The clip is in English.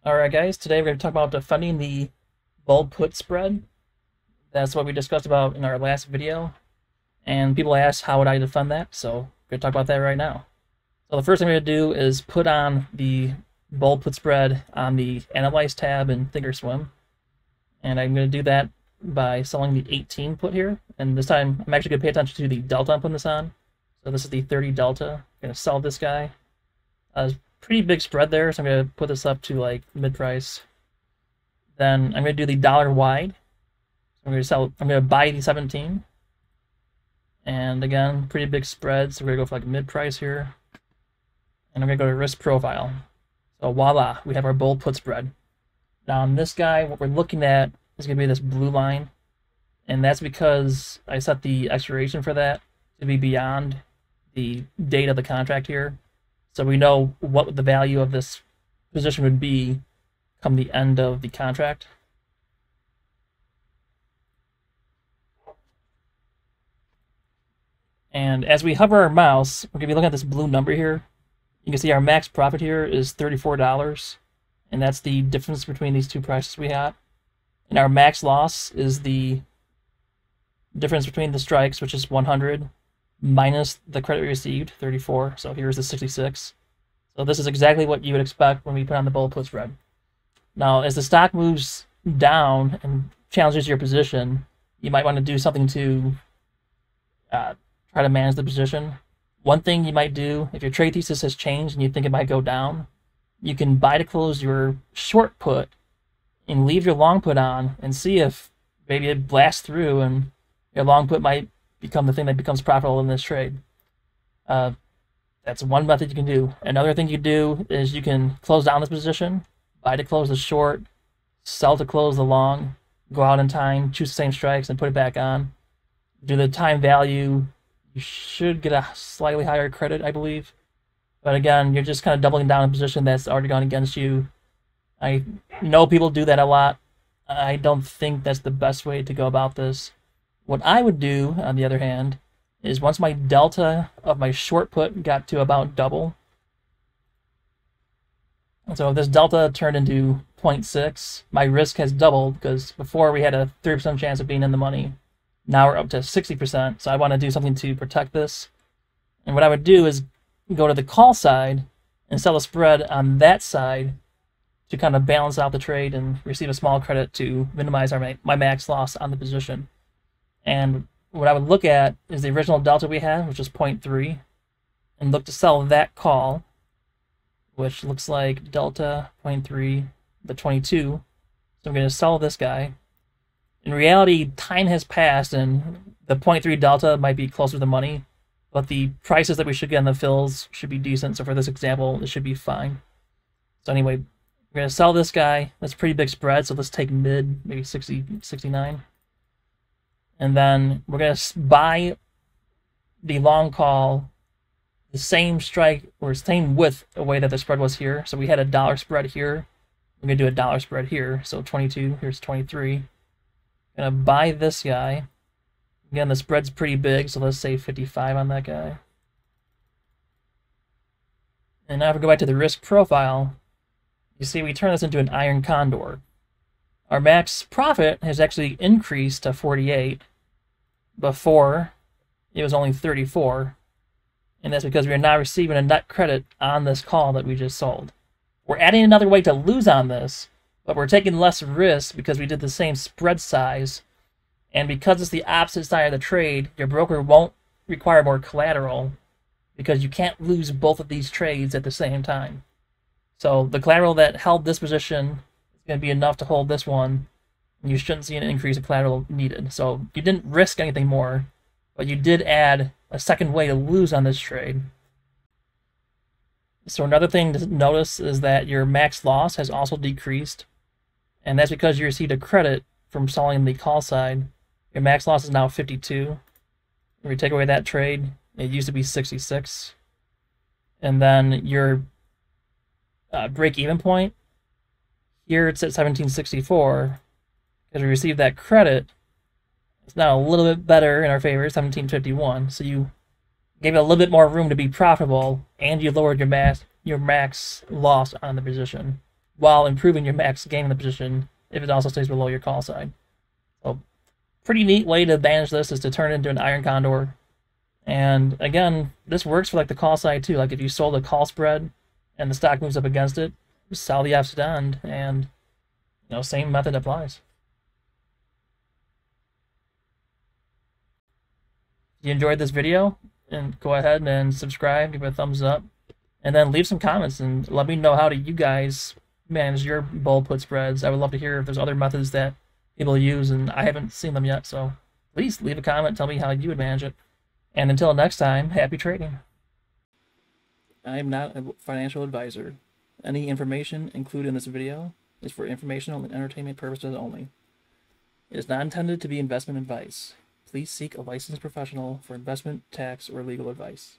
Alright guys, today we're going to talk about defending the bull put spread. That's what we discussed about in our last video, and people asked how would I defend that, so we're going to talk about that right now. So the first thing we're going to do is put on the bull put spread on the Analyze tab in Thinkorswim, and I'm going to do that by selling the 18 put here, and this time I'm actually going to pay attention to the delta I'm putting this on. So this is the 30 delta. I'm going to sell this guy. Pretty big spread there, so I'm going to put this up to like mid-price. Then I'm going to do the dollar wide. So I'm going to buy the 17. And again, pretty big spread, so we're going to go for like mid-price here. And I'm going to go to risk profile. So voila, we have our bull put spread. Now on this guy, what we're looking at is going to be this blue line. And that's because I set the expiration for that to be beyond the date of the contract here. So we know what the value of this position would be come the end of the contract. And as we hover our mouse, we're going to be looking at this blue number here. You can see our max profit here is $34, and that's the difference between these two prices we have. And our max loss is the difference between the strikes, which is 100, minus the credit we received, 34. So here's the 66. So this is exactly what you would expect when we put on the bull put spread. Now, as the stock moves down and challenges your position, you might want to do something to try to manage the position. One thing you might do, if your trade thesis has changed and you think it might go down, you can buy to close your short put and leave your long put on and see if maybe it blasts through and your long put might become the thing that becomes profitable in this trade. That's one method you can do. Another thing you can do is you can close down this position, buy to close the short, sell to close the long, go out in time, choose the same strikes, and put it back on. Do the time value. You should get a slightly higher credit, I believe. But again, you're just kind of doubling down a position that's already gone against you. I know people do that a lot. I don't think that's the best way to go about this. What I would do, on the other hand, is once my delta of my short put got to about double. So if this delta turned into 0.6, my risk has doubled because before we had a 30% chance of being in the money. Now we're up to 60%, so I want to do something to protect this. And what I would do is go to the call side and sell a spread on that side to kind of balance out the trade and receive a small credit to minimize my max loss on the position. And what I would look at is the original delta we had, which is 0.3, and look to sell that call, which looks like delta 0.3, but 22. So I'm going to sell this guy. In reality, time has passed, and the 0.3 delta might be closer to the money, but the prices that we should get on the fills should be decent. So for this example, it should be fine. So anyway, we're going to sell this guy. That's a pretty big spread, so let's take mid, maybe 60, 69. And then we're going to buy the long call, the same strike, or same width the way that the spread was here. So we had a dollar spread here. We're going to do a dollar spread here. So 22, here's 23. Going to buy this guy. Again, the spread's pretty big, so let's say 55 on that guy. And now if we go back to the risk profile, you see we turn this into an iron condor. Our max profit has actually increased to 48. Before, it was only 34. And that's because we're now receiving a net credit on this call that we just sold. We're adding another way to lose on this, but we're taking less risk because we did the same spread size. And because it's the opposite side of the trade, your broker won't require more collateral because you can't lose both of these trades at the same time. So the collateral that held this position is going to be enough to hold this one, and you shouldn't see an increase in collateral needed. So you didn't risk anything more, but you did add a second way to lose on this trade. So another thing to notice is that your max loss has also decreased, and that's because you received a credit from selling the call side. Your max loss is now 52. If we take away that trade, it used to be 66. And then your break-even point, here it's at 1764. Because we received that credit, it's now a little bit better in our favor, 1751. So you gave it a little bit more room to be profitable, and you lowered your max loss on the position. while improving your max gain in the position if it also stays below your call side. So, pretty neat way to manage this is to turn it into an iron condor. And again, this works for like the call side too. Like if you sold a call spread and the stock moves up against it, just sell the opposite end, and same method applies. If you enjoyed this video, and go ahead and subscribe, give it a thumbs up, and then leave some comments and let me know how do you guys manage your bull put spreads. I would love to hear if there's other methods that people use and I haven't seen them yet, so please leave a comment, tell me how you would manage it. And until next time, happy trading. I am not a financial advisor. Any information included in this video is for informational and entertainment purposes only. It is not intended to be investment advice. Please seek a licensed professional for investment, tax, or legal advice.